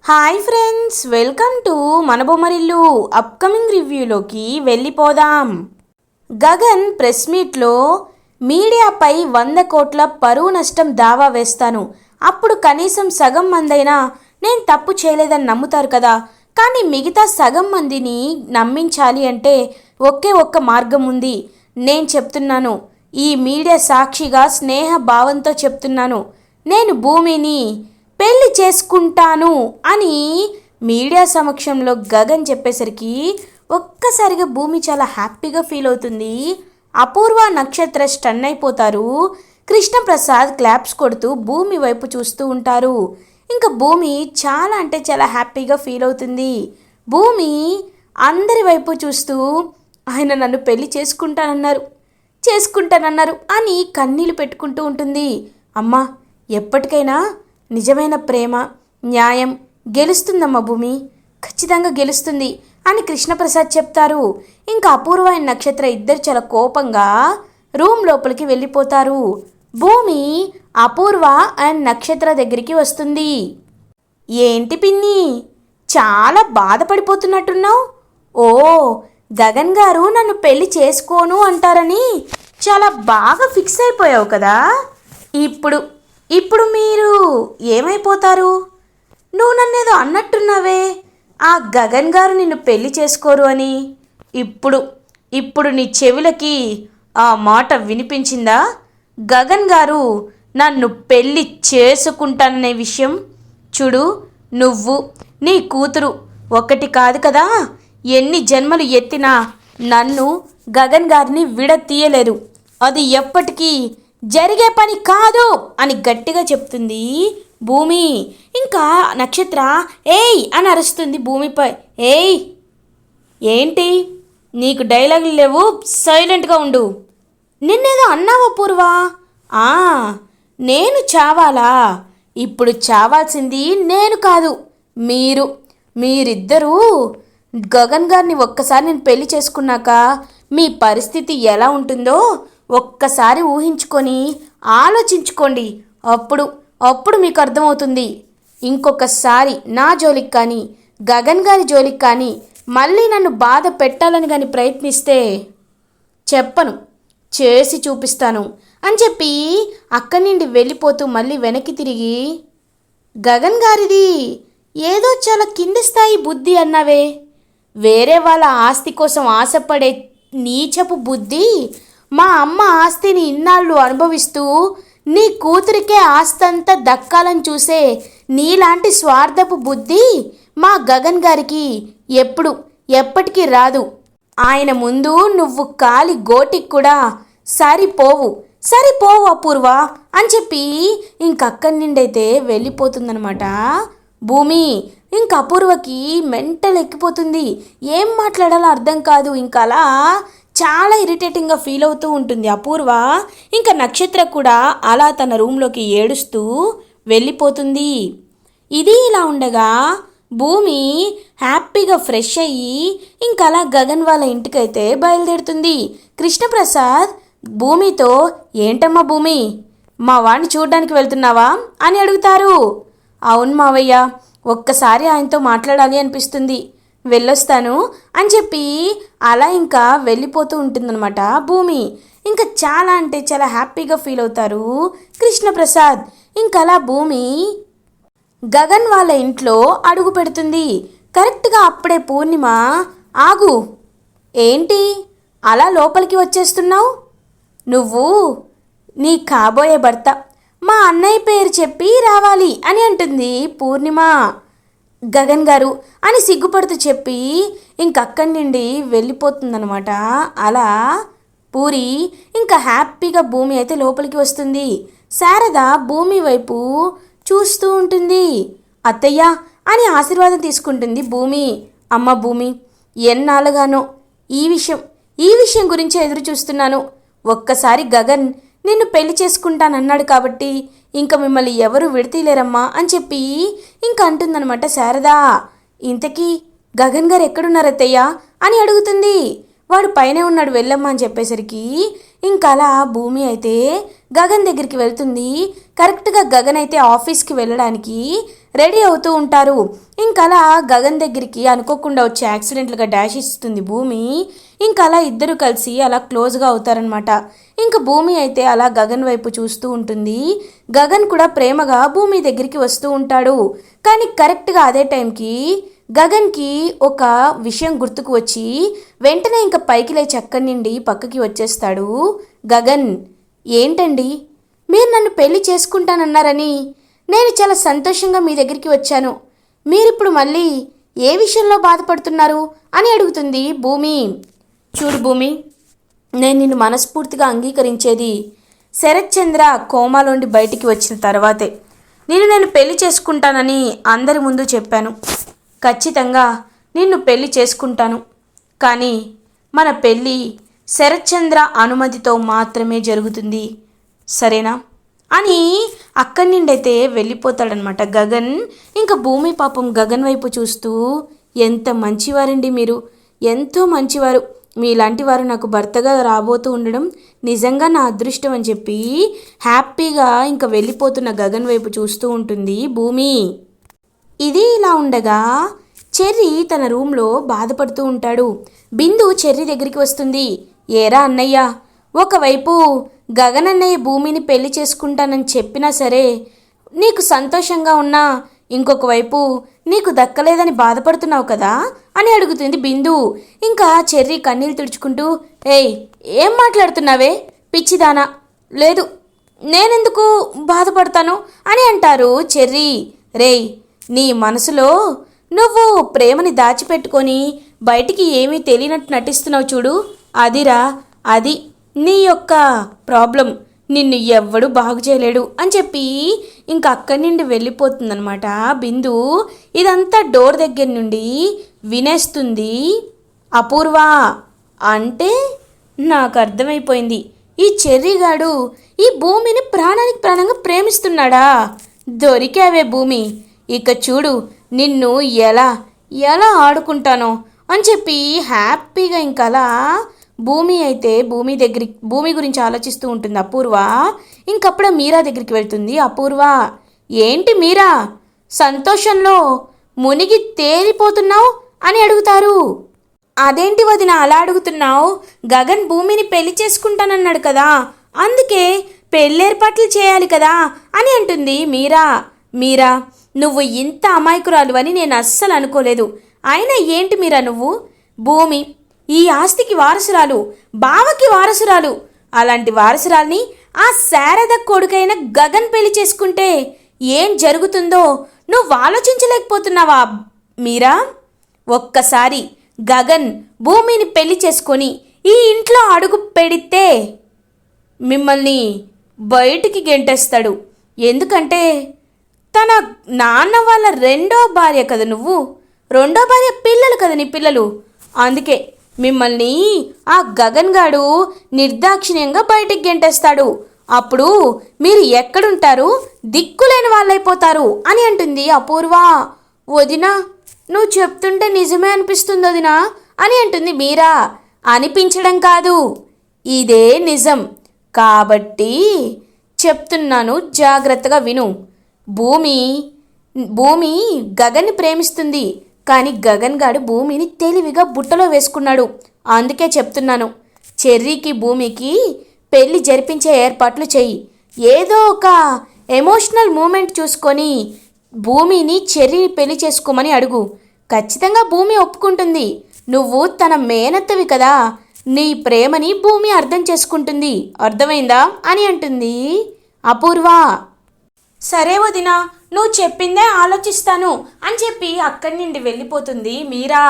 Hi friends, welcome to మన Bommarillu. Upcoming రివ్యూలోకి వెళ్ళిపోదాం. Gagan press మీట్లో మీడియాపై 100 కోట్ల పరువు నష్టం దావా వేస్తాను, అప్పుడు కనీసం సగం మందైనా నేను తప్పు చేయలేదని నమ్ముతారు కదా. కానీ మిగతా సగం మందిని నమ్మించాలి అంటే ఒకే ఒక్క మార్గం ఉంది. నేను చెప్తున్నాను, ఈ మీడియా సాక్షిగా స్నేహ భావంతో చెప్తున్నాను, నేను భూమిని పెళ్లి చేసుకుంటాను అని మీడియా సమక్షంలో గగన్ చెప్పేసరికి ఒక్కసారిగా భూమి చాలా హ్యాపీగా ఫీల్ అవుతుంది. అపూర్వ, నక్షత్ర స్టన్ అయిపోతారు. కృష్ణప్రసాద్ క్లాప్స్ కొడుతూ భూమి వైపు చూస్తూ ఉంటారు. ఇంకా భూమి చాలా అంటే చాలా హ్యాపీగా ఫీల్ అవుతుంది. భూమి అందరి వైపు చూస్తూ ఆయన నన్ను పెళ్లి చేసుకుంటానన్నారు అని కన్నీళ్ళు పెట్టుకుంటూ ఉంటుంది. అమ్మా, ఎప్పటికైనా నిజమైన ప్రేమ, న్యాయం గెలుస్తుందమ్మా భూమి, ఖచ్చితంగా గెలుస్తుంది అని కృష్ణప్రసాద్ చెప్తారు. ఇంకా అపూర్వ అండ్ నక్షత్ర ఇద్దరు చాలా కోపంగా రూమ్ లోపలికి వెళ్ళిపోతారు. భూమి అపూర్వ అండ్ నక్షత్ర దగ్గరికి వస్తుంది. ఏంటి పిన్ని, చాలా బాధపడిపోతున్నట్టున్నావు? ఓ, గగన్ గారు నన్ను పెళ్లి చేసుకోను అంటారని చాలా బాగా ఫిక్స్ అయిపోయావు కదా. ఇప్పుడు మీరు ఏమైపోతారు? నువ్వు నన్నేదో అన్నట్టున్నావే, ఆ గగన్ గారు నిన్ను పెళ్లి చేసుకోరు అని. ఇప్పుడు నీ చెవులకి ఆ మాట వినిపించిందా? గగన్ గారు నన్ను పెళ్లి చేసుకుంటాననే విషయం. చూడు, నువ్వు నీ కూతురు ఒకటి కాదు కదా, ఎన్ని జన్మలు ఎత్తినా నన్ను గగన్ గారిని విడతీయలేరు. అది ఎప్పటికీ జరిగే పని కాదు అని గట్టిగా చెప్తుంది భూమి. ఇంకా నక్షత్ర ఏయ్ అని అరుస్తుంది భూమిపై. ఏయ్, ఏంటి నీకు డైలాగులు లేవు, సైలెంట్గా ఉండు. నిన్నేదో అన్నావా పూర్వా? నేను చావాలా? ఇప్పుడు చావాల్సింది నేను కాదు, మీరిద్దరూ. గగన్ గారిని ఒక్కసారి నేను పెళ్లి చేసుకున్నాక మీ పరిస్థితి ఎలా ఉంటుందో ఒక్కసారి ఊహించుకొని ఆలోచించుకోండి. అప్పుడు మీకు అర్థమవుతుంది. ఇంకొకసారి నా జోలికి కానీ గగన్ గారి జోలికి కానీ మళ్ళీ నన్ను బాధ పెట్టాలని కానీ ప్రయత్నిస్తే చెప్పను, చేసి చూపిస్తాను అని చెప్పి అక్కడి నుండి వెళ్ళిపోతూ మళ్ళీ వెనక్కి తిరిగి, గగన్ గారిది ఏదో చాలా కింది స్థాయి బుద్ధి అన్నావే, వేరే వాళ్ళ ఆస్తి కోసం ఆశపడే నీచపు బుద్ధి మా అమ్మ ఆస్తిని ఇన్నాళ్ళు అనుభవిస్తూ నీ కూతురికే ఆస్తంతా దక్కాలని చూసే నీలాంటి స్వార్థపు బుద్ధి మా గగన్ గారికి ఎప్పటికీ రాదు. ఆయన ముందు నువ్వు కాలి గోటికి కూడా సరిపోవు అపూర్వ అని చెప్పి ఇంకక్కడి నుండి అయితే వెళ్ళిపోతుందనమాట భూమి. ఇంక అపూర్వకి మెంటల్ ఎక్కిపోతుంది, ఏం మాట్లాడాలో అర్థం కాదు. ఇంకా అలా చాలా ఇరిటేటింగ్గా ఫీల్ అవుతూ ఉంటుంది అపూర్వ. ఇంకా నక్షత్ర కూడా అలా తన రూమ్లోకి ఏడుస్తూ వెళ్ళిపోతుంది. ఇది ఇలా ఉండగా భూమి హ్యాపీగా ఫ్రెష్ అయ్యి ఇంకా అలా గగన్ వాళ్ళ ఇంటికైతే బయలుదేరుతుంది. కృష్ణప్రసాద్ భూమితో, ఏంటమ్మా భూమి, మా వాడిని చూడడానికి వెళ్తున్నావా అని అడుగుతారు. అవును మావయ్య, ఒక్కసారి ఆయనతో మాట్లాడాలి అనిపిస్తుంది, వెళ్ళొస్తాను అని చెప్పి అలా ఇంకా వెళ్ళిపోతూ ఉంటుందన్నమాట భూమి. ఇంకా చాలా అంటే చాలా హ్యాపీగా ఫీల్ అవుతారు కృష్ణప్రసాద్. ఇంకా అలా భూమి గగన్ వాళ్ళ ఇంట్లో అడుగు పెడుతుంది. కరెక్ట్గా అప్పుడే పూర్ణిమ, ఆగు, ఏంటి అలా లోపలికి వచ్చేస్తున్నావు? నువ్వు నీ కాబోయే భర్త మా అన్నయ్య పేరు చెప్పి రావాలి అని అంటుంది పూర్ణిమ. గగన్ గారు అని సిగ్గుపడుతూ చెప్పి ఇంకక్కడి నుండి వెళ్ళిపోతుందనమాట. అలా పూరి ఇంకా హ్యాపీగా భూమి అయితే లోపలికి వస్తుంది. శారద భూమి వైపు చూస్తూ ఉంటుంది. అత్తయ్య అని ఆశీర్వాదం తీసుకుంటుంది భూమి. అమ్మ భూమి, ఎన్నాళ్ళుగానో ఈ విషయం గురించి ఎదురు చూస్తున్నాను. ఒక్కసారి గగన్ నిన్ను పెళ్లి చేసుకుంటానన్నాడు కాబట్టి ఇంకా మిమ్మల్ని ఎవరు విడతీయలేరమ్మా అని చెప్పి ఇంకా అంటుందన్నమాట శారద. ఇంతకీ గగన్ గారు ఎక్కడున్నారత్తయ్య అని అడుగుతుంది. వాడు పైనే ఉన్నాడు, వెళ్ళమ్మా అని చెప్పేసరికి ఇంకా అలా భూమి అయితే గగన్ దగ్గరికి వెళ్తుంది. కరెక్ట్గా గగన్ అయితే ఆఫీస్కి వెళ్ళడానికి రెడీ అవుతూ ఉంటారు. ఇంకలా గగన్ దగ్గరికి అనుకోకుండా వచ్చి యాక్సిడెంట్లుగా డాష్ ఇస్తుంది భూమి. ఇంకలా ఇద్దరు కలిసి అలా క్లోజ్గా అవుతారనమాట. ఇంక భూమి అయితే అలా గగన్ వైపు చూస్తూ ఉంటుంది. గగన్ కూడా ప్రేమగా భూమి దగ్గరికి వస్తూ ఉంటాడు. కానీ కరెక్ట్గా అదే టైంకి గగన్కి ఒక విషయం గుర్తుకు వచ్చి వెంటనే ఇంక పైకి లేచి అక్కడి నుండి పక్కకి వచ్చేస్తాడు. గగన్, ఏంటండి మీరు నన్ను పెళ్లి చేసుకుంటానన్నారని నేను చాలా సంతోషంగా మీ దగ్గరికి వచ్చాను. మీరిప్పుడు మళ్ళీ ఏ విషయంలో బాధపడుతున్నారు అని అడుగుతుంది భూమి. చూడు భూమి, నేను నిన్ను మనస్ఫూర్తిగా అంగీకరించేది శరత్చంద్ర కోమాలోండి బయటికి వచ్చిన తర్వాతే. నేను పెళ్లి చేసుకుంటానని అందరి ముందు చెప్పాను. ఖచ్చితంగా నిన్ను పెళ్లి చేసుకుంటాను. కానీ మన పెళ్ళి శరత్చంద్ర అనుమతితో మాత్రమే జరుగుతుంది, సరేనా అని అక్కడి నుండైతే వెళ్ళిపోతాడనమాట గగన్. ఇంకా భూమి పాపం గగన్ వైపు చూస్తూ, ఎంత మంచివారండి మీరు, ఎంతో మంచివారు, మీలాంటి వారు నాకు భర్తగా రాబోతూ ఉండడం నిజంగా నా అదృష్టం అని చెప్పి హ్యాపీగా ఇంకా వెళ్ళిపోతున్న గగన్ వైపు చూస్తూ ఉంటుంది భూమి. ఇది ఇలా ఉండగా చెర్రీ తన రూమ్లో బాధపడుతూ ఉంటాడు. బిందు చెర్రీ దగ్గరికి వస్తుంది. ఏరా అన్నయ్య, ఒకవైపు గగన్ అన్నయ్య భూమిని పెళ్లి చేసుకుంటానని చెప్పినా సరే నీకు సంతోషంగా ఉన్నా, ఇంకొక వైపు నీకు దక్కలేదని బాధపడుతున్నావు కదా అని అడుగుతుంది బిందు. ఇంకా చెర్రీ కన్నీళ్ళు తుడుచుకుంటూ, ఏయ్ ఏం మాట్లాడుతున్నావే పిచ్చిదానా, లేదు నేనెందుకు బాధపడతాను అని అంటారు చెర్రీ. రేయ్, నీ మనసులో నువ్వు ప్రేమని దాచిపెట్టుకొని బయటికి ఏమీ తెలియనట్టు నటిస్తున్నావు చూడు, అదిరా, అది నీ యొక్క ప్రాబ్లం, నిన్ను ఎవ్వడు బాగు చేయలేడు అని చెప్పి ఇంక అక్కడి నుండి వెళ్ళిపోతుందనమాట బిందు. ఇదంతా డోర్ దగ్గర నుండి వినేస్తుంది అపూర్వ. అంటే నాకు అర్థమైపోయింది, ఈ చెర్రీగాడు ఈ భూమిని ప్రాణానికి ప్రాణంగా ప్రేమిస్తున్నాడా. దొరికావే భూమి, ఇక చూడు నిన్ను ఎలా ఎలా ఆడుకుంటానో అని చెప్పి హ్యాపీగా ఇంకలా భూమి గురించి ఆలోచిస్తూ ఉంటుంది అపూర్వ. ఇంకప్పుడు మీరా దగ్గరికి వెళ్తుంది అపూర్వ. ఏంటి మీరా, సంతోషంలో మునిగి తేలిపోతున్నావు అని అడుగుతారు. అదేంటి వదిన అలా అడుగుతున్నావు, గగన్ భూమిని పెళ్లి చేసుకుంటానన్నాడు కదా, అందుకే పెళ్ళేర్పాట్లు చేయాలి కదా అని అంటుంది మీరా. మీరా, నువ్వు ఇంత అమాయకురాలు అని నేను అస్సలు అనుకోలేదు. అయినా ఏంటి మీరా నువ్వు, భూమి ఈ ఆస్తికి వారసురాలు, బావకి వారసురాలు, అలాంటి వారసురాల్ని ఆ శారద కొడుకైన గగన్ పెళ్లి చేసుకుంటే ఏం జరుగుతుందో నువ్వు ఆలోచించలేకపోతున్నావా మీరా. ఒక్కసారి గగన్ భూమిని పెళ్లి చేసుకొని ఈ ఇంట్లో అడుగు పెడితే మిమ్మల్ని బయటికి గెంటేస్తాడు. ఎందుకంటే తన నాన్న వాళ్ళ రెండో భార్య కదా నువ్వు, రెండో భార్య పిల్లలు కదా నీ పిల్లలు, అందుకే మిమ్మల్ని ఆ గగన్ గాడు నిర్దాక్షిణ్యంగా బయటికి గెంటేస్తాడు. అప్పుడు మీరు ఎక్కడుంటారు, దిక్కులేని వాళ్ళైపోతారు అని అంటుంది అపూర్వ. వదినా, నువ్వు చెప్తుంటే నిజమే అనిపిస్తుంది వదినా అని అంటుంది మీరా. అనిపించడం కాదు, ఇదే నిజం, కాబట్టి చెప్తున్నాను జాగ్రత్తగా విను. భూమి గగన్ని ప్రేమిస్తుంది, కానీ గగన్ గాడు భూమిని తెలివిగా బుట్టలో వేసుకున్నాడు. అందుకే చెప్తున్నాను, చెర్రీకి భూమికి పెళ్లి జరిపించే ఏర్పాట్లు చెయ్యి. ఏదో ఒక ఎమోషనల్ మూమెంట్ చూసుకొని భూమిని చెర్రీని పెళ్లి చేసుకోమని అడుగు. ఖచ్చితంగా భూమి ఒప్పుకుంటుంది. నువ్వు తన మేనత్తవి కదా, నీ ప్రేమని భూమి అర్థం చేసుకుంటుంది, అర్థమైందా అని అంటుంది అపూర్వ. సరే వదినా, నువ్వు చెప్పిందే ఆలోచిస్తాను అని చెప్పి అక్కడి నుండి వెళ్ళిపోతుంది మీరా.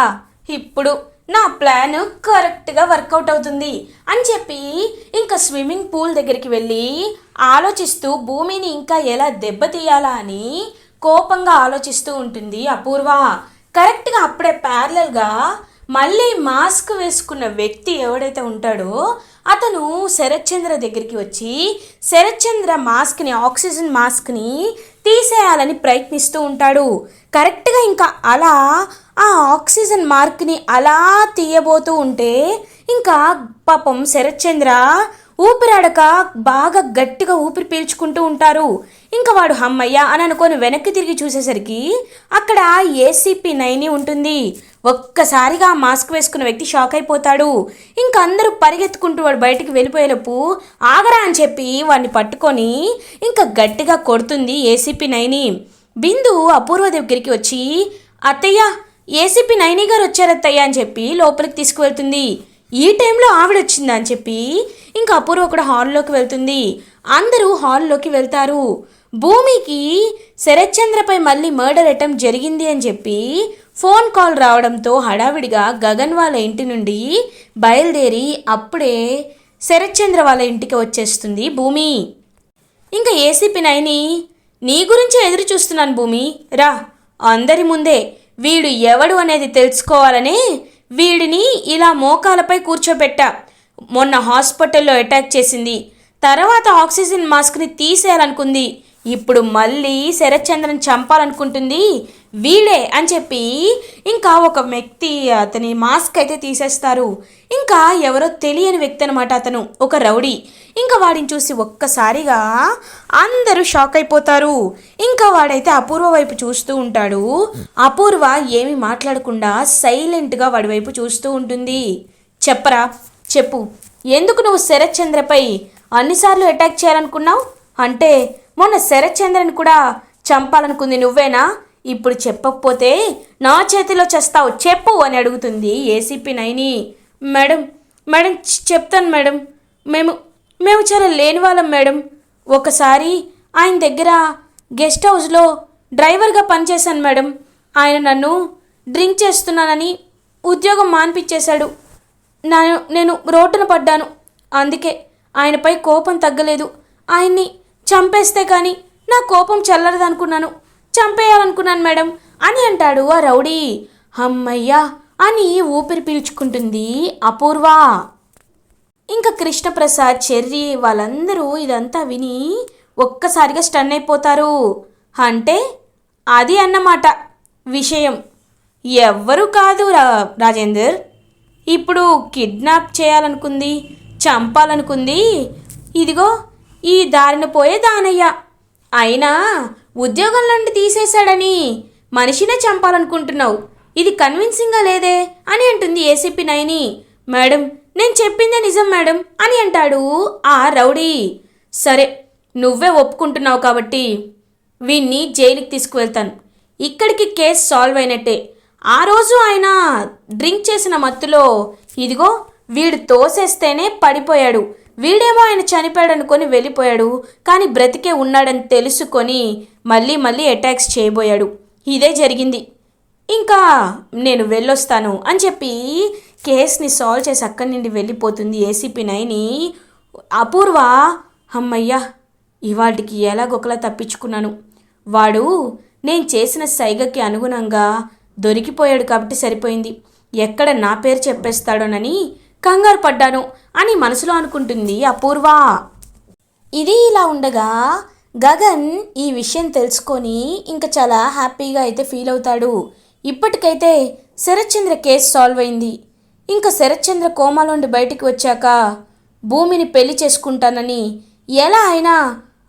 ఇప్పుడు నా ప్లాన్ కరెక్ట్గా వర్కౌట్ అవుతుంది అని చెప్పి ఇంకా స్విమ్మింగ్ పూల్ దగ్గరికి వెళ్ళి ఆలోచిస్తూ భూమిని ఇంకా ఎలా దెబ్బతీయాలా అని కోపంగా ఆలోచిస్తూ ఉంటుంది అపూర్వ. కరెక్ట్గా అప్పుడే ప్యారలల్గా మళ్ళీ మాస్క్ వేసుకున్న వ్యక్తి ఎవడైతే ఉంటాడో అతను శరత్చంద్ర దగ్గరికి వచ్చి శరత్చంద్ర మాస్క్ని, ఆక్సిజన్ మాస్క్ని తీసేయాలని ప్రయత్నిస్తూ ఉంటాడు. కరెక్ట్గా ఇంకా అలా ఆ ఆక్సిజన్ మార్క్ని అలా తీయబోతూ ఉంటే ఇంకా పాపం శరత్చంద్ర ఊపిరాడక బాగా గట్టిగా ఊపిరి పీల్చుకుంటూ ఉంటారు. ఇంకా వాడు హమ్మయ్య అని అనుకొని వెనక్కి తిరిగి చూసేసరికి అక్కడ ఏసీపీ నైని ఉంటుంది. ఒక్కసారిగా మాస్క్ వేసుకున్న వ్యక్తి షాక్ అయిపోతాడు. ఇంకా అందరూ పరిగెత్తుకుంటూ వాడు బయటికి వెళ్ళిపోయేలోపు ఆగరా అని చెప్పి వాడిని పట్టుకొని ఇంకా గట్టిగా కొడుతుంది ఏసీపీ నైని. బిందు అపూర్వ దగ్గరికి వచ్చి అత్తయ్య ఏసీపీ నైని గారు వచ్చారత్తయ్య అని చెప్పి లోపలికి తీసుకువెళ్తుంది. ఈ టైంలో ఆవిడొచ్చిందా అని చెప్పి ఇంకా అపూర్వ కూడా హాల్లోకి వెళ్తుంది. అందరూ హాల్లోకి వెళ్తారు. భూమికి శరత్చంద్రపై మళ్ళీ మర్డర్ అటెంప్ట్ జరిగింది అని చెప్పి ఫోన్ కాల్ రావడంతో హడావిడిగా గగన్ వాళ్ళ ఇంటి నుండి బయలుదేరి అప్పుడే శరత్చంద్ర వాళ్ళ ఇంటికి వచ్చేస్తుంది భూమి. ఇంకా ఏసీపీ నైని నీ గురించి ఎదురు చూస్తున్నాను భూమి, రా, అందరి ముందే వీడు ఎవడు అనేది తెలుసుకోవాలని వీడిని ఇలా మోకాలపై కూర్చోబెట్టా. మొన్న హాస్పిటల్లో అటాక్ చేసింది, తర్వాత ఆక్సిజన్ మాస్క్ని తీసేయాలనుకుంది, ఇప్పుడు మళ్ళీ శరత్చంద్రని చంపాలనుకుంటుంది వీడే అని చెప్పి ఇంకా ఒక వ్యక్తి అతని మాస్క్ అయితే తీసేస్తారు. ఇంకా ఎవరో తెలియని వ్యక్తి అనమాట అతను, ఒక రౌడీ. ఇంకా వాడిని చూసి ఒక్కసారిగా అందరూ షాక్ అయిపోతారు. ఇంకా వాడైతే అపూర్వ వైపు చూస్తూ ఉంటాడు. అపూర్వ ఏమీ మాట్లాడకుండా సైలెంట్గా వాడి వైపు చూస్తూ ఉంటుంది. చెప్పరా, చెప్పు, ఎందుకు నువ్వు శరత్చంద్రపై అన్నిసార్లు అటాక్ చేయాలనుకున్నావు? అంటే మొన్న శరత్చంద్రని కూడా చంపాలనుకుంది నువ్వేనా? ఇప్పుడు చెప్పకపోతే నా చేతిలో చేస్తావు, చెప్పు అని అడుగుతుంది ఏసీపీ నైని. మేడం మేడం చెప్తాను మేడం, మేము చాలా లేని వాళ్ళం మేడం. ఒకసారి ఆయన దగ్గర గెస్ట్ హౌస్లో డ్రైవర్గా పనిచేశాను మేడం. ఆయన నన్ను డ్రింక్ చేస్తున్నానని ఉద్యోగం మాన్పించేశాడు. నేను రోడ్డున పడ్డాను, అందుకే ఆయనపై కోపం తగ్గలేదు. ఆయన్ని చంపేస్తే కానీ నా కోపం చల్లరదనుకున్నాను, చంపేయాలనుకున్నాను మేడం అని అంటాడు ఆ రౌడీ. అమ్మయ్యా అని ఊపిరి పీల్చుకుంటుంది అపూర్వ. ఇంకా కృష్ణప్రసాద్, చెర్రి వాళ్ళందరూ ఇదంతా విని ఒక్కసారిగా స్టన్ అయిపోతారు. అంటే అది అన్నమాట విషయం. ఎవ్వరూ కాదు రాజేందర్, ఇప్పుడు కిడ్నాప్ చేయాలనుకుంది, చంపాలనుకుంది ఇదిగో ఈ దారిన పోయే దానయ్య. అయినా ఉద్యోగం నుండి తీసేశాడని మనిషినే చంపాలనుకుంటున్నావు, ఇది కన్విన్సింగ్గా లేదే అని అంటుంది ఏసీపీ నైని. మేడం నేను చెప్పిందే నిజం మేడం అని అంటాడు ఆ రౌడీ. సరే నువ్వే ఒప్పుకుంటున్నావు కాబట్టి వీణ్ణి జైలుకి తీసుకువెళ్తాను, ఇక్కడికి కేసు సాల్వ్ అయినట్టే. ఆ రోజు ఆయన డ్రింక్ చేసిన మత్తులో ఇదిగో వీడు తోసేస్తేనే పడిపోయాడు, వీడేమో ఆయన చనిపోయాడు అనుకొని వెళ్ళిపోయాడు, కానీ బ్రతికే ఉన్నాడని తెలుసుకొని మళ్ళీ అటాక్స్ చేయబోయాడు. ఇదే జరిగింది, ఇంకా నేను వెళ్ళొస్తాను అని చెప్పి కేసుని సాల్వ్ చేసి అక్కడి నుండి వెళ్ళిపోతుంది ఏసీపీ నైని. అపూర్వ అమ్మయ్యా ఇవాటికి ఎలాగొకలా తప్పించుకున్నాను, వాడు నేను చేసిన సైగకి అనుగుణంగా దొరికిపోయాడు కాబట్టి సరిపోయింది, ఎక్కడ నా పేరు చెప్పేస్తాడోనని కంగారు పడ్డాను అని మనసులో అనుకుంటుంది అపూర్వ. ఇది ఇలా ఉండగా గగన్ ఈ విషయం తెలుసుకొని ఇంకా చాలా హ్యాపీగా అయితే ఫీల్ అవుతాడు. ఇప్పటికైతే శరత్చంద్ర కేసు సాల్వ్ అయింది. ఇంకా శరత్చంద్ర కోమాలోండి బయటికి వచ్చాక భూమిని పెళ్లి చేసుకుంటానని ఎలా అయినా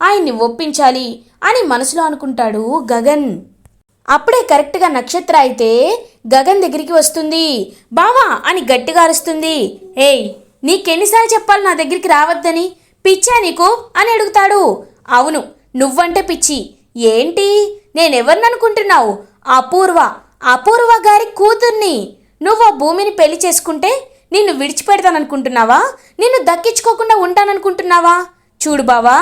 ఆయన్ని ఒప్పించాలి అని మనసులో అనుకుంటాడు గగన్. అప్పుడే కరెక్ట్గా నక్షత్ర అయితే గగన్ దగ్గరికి వస్తుంది. బావా అని గట్టిగా అరుస్తుంది. ఏయ్ నీకెన్నిసార్లు చెప్పాలి నా దగ్గరికి రావద్దని, పిచ్చా నీకు అని అడుగుతాడు. అవును నువ్వంటే పిచ్చి, ఏంటి నేనెవరిని అనుకుంటున్నావు? అపూర్వ గారి కూతుర్ని. నువ్వు ఆ భూమిని పెళ్లి చేసుకుంటే నిన్ను విడిచిపెడతాననుకుంటున్నావా? నిన్ను దక్కించుకోకుండా ఉంటాననుకుంటున్నావా? చూడు బావా,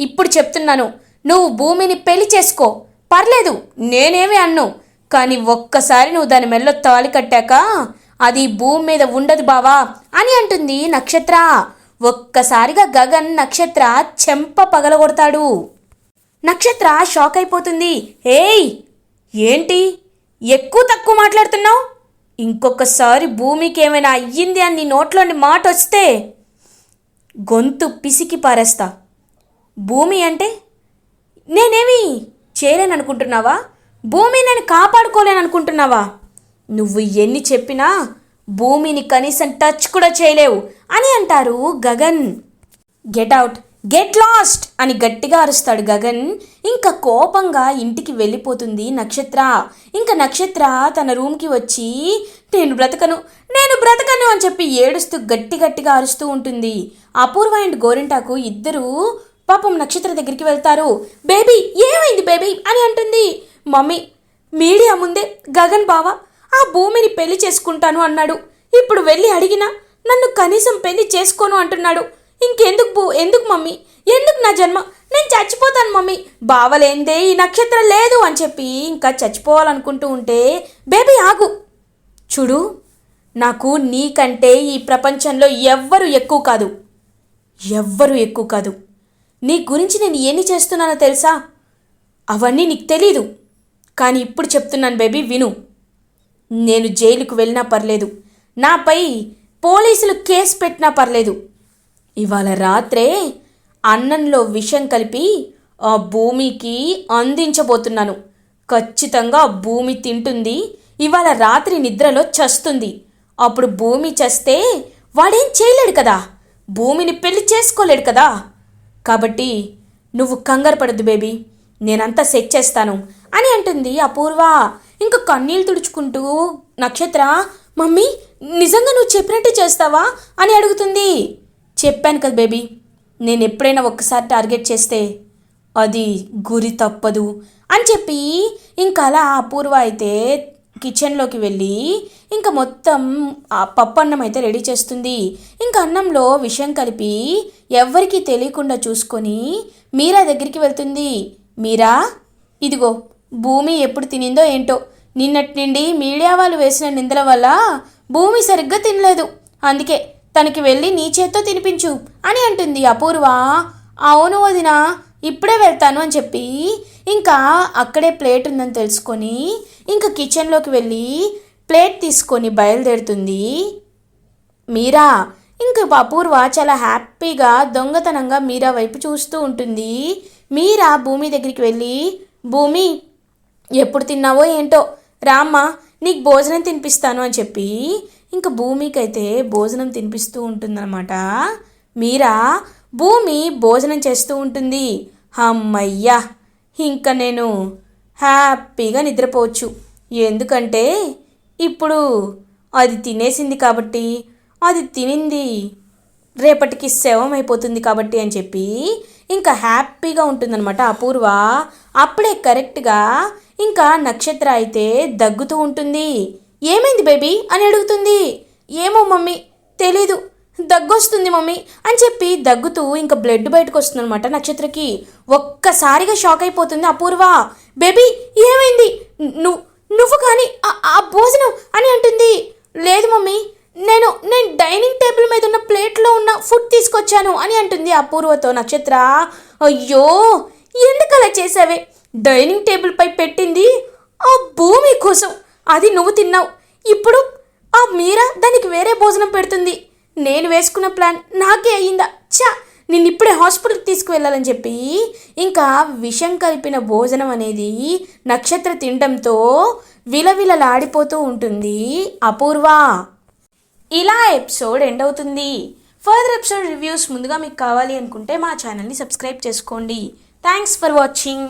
ఇప్పుడు చెప్తున్నాను, నువ్వు భూమిని పెళ్లి చేసుకో, పర్లేదు నేనేమి అన్ను, కానీ ఒక్కసారి నువ్వు దాని మెల్లో తాళి కట్టాక అది భూమి మీద ఉండదు బావా అని అంటుంది నక్షత్ర. ఒక్కసారిగా గగన్ నక్షత్ర చెంప పగలగొడతాడు. నక్షత్ర షాక్ అయిపోతుంది. ఏయ్ ఏంటి ఎక్కువ తక్కువ మాట్లాడుతున్నావు? ఇంకొకసారి భూమికి ఏమైనా అయ్యింది అని నీ నోట్లోని మాట వస్తే గొంతు పిసికి పారేస్తా. భూమి అంటే నేనేమి చేయలేననుకుంటున్నావా? భూమి నేను కాపాడుకోలేననుకుంటున్నావా? నువ్వు ఎన్ని చెప్పినా భూమిని కనీసం టచ్ కూడా చేయలేవు అని అంటారు Gagan. Get out, get lost అని గట్టిగా అరుస్తాడు గగన్. ఇంకా కోపంగా ఇంటికి వెళ్ళిపోతుంది నక్షత్ర. ఇంకా నక్షత్ర తన రూమ్కి వచ్చి నేను బ్రతకను అని చెప్పి ఏడుస్తూ గట్టిగా అరుస్తూ ఉంటుంది. అపూర్వ అండ్ గోరింటాకు ఇద్దరు పాపం నక్షత్ర దగ్గరికి వెళ్తారు. బేబీ ఏమైంది బేబీ అని అంటుంది. మమ్మీ మీడియా ముందే గగన్ బావ ఆ భూమిని పెళ్లి చేసుకుంటాను అన్నాడు. ఇప్పుడు వెళ్ళి అడిగినా నన్ను కనీసం పెళ్లి చేసుకోను అంటున్నాడు. ఎందుకు మమ్మీ, ఎందుకు నా జన్మ, నేను చచ్చిపోతాను మమ్మీ, బావలేందే ఈ నక్షత్రం లేదు అని చెప్పి ఇంకా చచ్చిపోవాలనుకుంటూ ఉంటే బేబీ ఆగు, చూడు నాకు నీకంటే ఈ ప్రపంచంలో ఎవ్వరు ఎక్కువ కాదు. నీ గురించి నేను ఎన్ని చేస్తున్నానో తెలుసా? అవన్నీ నీకు తెలీదు. కానీ ఇప్పుడు చెప్తున్నాను బేబీ విను. నేను జైలుకు వెళ్ళినా పర్లేదు, నాపై పోలీసులు కేసు పెట్టినా పర్లేదు. ఇవాళ రాత్రే అన్నంలో విషం కలిపి ఆ భూమికి అందించబోతున్నాను. ఖచ్చితంగా ఆ భూమి తింటుంది. ఇవాళ రాత్రి నిద్రలో చస్తుంది. అప్పుడు భూమి చస్తే వాడేం చేయలేడు కదా, భూమిని పెళ్లి చేసుకోలేడు కదా. కాబట్టి నువ్వు కంగారు పడద్దు బేబీ, నేనంతా సెట్ చేస్తాను అని అంటుంది అపూర్వ. ఇంకా కన్నీళ్ళు తుడుచుకుంటూ నక్షత్ర మమ్మీ నిజంగా నువ్వు చెప్పినట్టే చేస్తావా అని అడుగుతుంది. చెప్పాను కదా బేబీ, నేను ఎప్పుడైనా ఒక్కసారి టార్గెట్ చేస్తే అది గురి తప్పదు అని చెప్పి ఇంకా అలా అపూర్వ అయితే కిచెన్లోకి వెళ్ళి ఇంకా మొత్తం పప్పు అన్నం అయితే రెడీ చేస్తుంది. ఇంకా అన్నంలో విషం కలిపి ఎవ్వరికీ తెలియకుండా చూసుకొని మీరా దగ్గరికి వెళ్తుంది. మీరా ఇదిగో భూమి ఎప్పుడు తినిందో ఏంటో, నిన్నటి నుండి మీడియా వాళ్ళు వేసిన నిందల వల్ల భూమి సరిగ్గా తినలేదు, అందుకే తనకి వెళ్ళి నీ చేత్తో తినిపించు అని అంటుంది అపూర్వ. అవును వదినా, ఇప్పుడే వెళ్తాను అని చెప్పి ఇంకా అక్కడే ప్లేట్ ఉందని తెలుసుకొని ఇంకా కిచెన్లోకి వెళ్ళి ప్లేట్ తీసుకొని బయలుదేరుతుంది మీరా. ఇంకా అపూర్వ చాలా హ్యాపీగా దొంగతనంగా మీరా వైపు చూస్తూ ఉంటుంది. మీరా భూమి దగ్గరికి వెళ్ళి భూమి ఎప్పుడు తిన్నావో ఏంటో రామ్మా నీకు భోజనం తినిపిస్తాను అని చెప్పి ఇంకా భూమికైతే భోజనం తినిపిస్తూ ఉంటుందన్నమాట. మీరా భూమి భోజనం చేస్తూ ఉంటుంది. అమ్మయ్యా ఇంకా నేను హ్యాపీగా నిద్రపోవచ్చు, ఎందుకంటే ఇప్పుడు అది తినేసింది కాబట్టి, అది తినింది రేపటికి శవం అయిపోతుంది కాబట్టి అని చెప్పి ఇంకా హ్యాపీగా ఉంటుందన్నమాట అపూర్వ. అప్పుడే కరెక్ట్గా ఇంకా నక్షత్ర అయితే దగ్గుతూ ఉంటుంది. ఏమైంది బేబీ అని అడుగుతుంది. ఏమో మమ్మీ తెలీదు, దగ్గొస్తుంది మమ్మీ అని చెప్పి దగ్గుతూ ఇంకా బ్లడ్ బయటకు వస్తుంది అనమాట నక్షత్రకి. ఒక్కసారిగా షాక్ అయిపోతుంది అపూర్వ. బేబీ ఏమైంది, నువ్వు కానీ ఆ భోజనం అని అంటుంది. లేదు మమ్మీ, నేను డైనింగ్ టేబుల్ మీద ఉన్న ప్లేట్లో ఉన్న ఫుడ్ తీసుకొచ్చాను అని అంటుంది అపూర్వతో నక్షత్ర. అయ్యో ఎందుకు అలా చేసావే, డైనింగ్ టేబుల్పై పెట్టింది ఆ భూమి కోసం, అది నువ్వు తిన్నావు. ఇప్పుడు ఆ మీరా దానికి వేరే భోజనం పెడుతుంది. నేను వేసుకున్న ప్లాన్ నాకే అయ్యిందా, చా నిన్ను ఇప్పుడే హాస్పిటల్కి తీసుకువెళ్ళాలని చెప్పి ఇంకా విషం కలిపిన భోజనం అనేది నక్షత్ర తినడంతో విలవిలలాడిపోతూ ఉంటుంది అపూర్వ. ఇలా ఎపిసోడ్ ఎండ్ అవుతుంది. ఫర్దర్ ఎపిసోడ్ రివ్యూస్ ముందుగా మీకు కావాలి అనుకుంటే మా ఛానల్ని సబ్స్క్రైబ్ చేసుకోండి. Thanks for watching.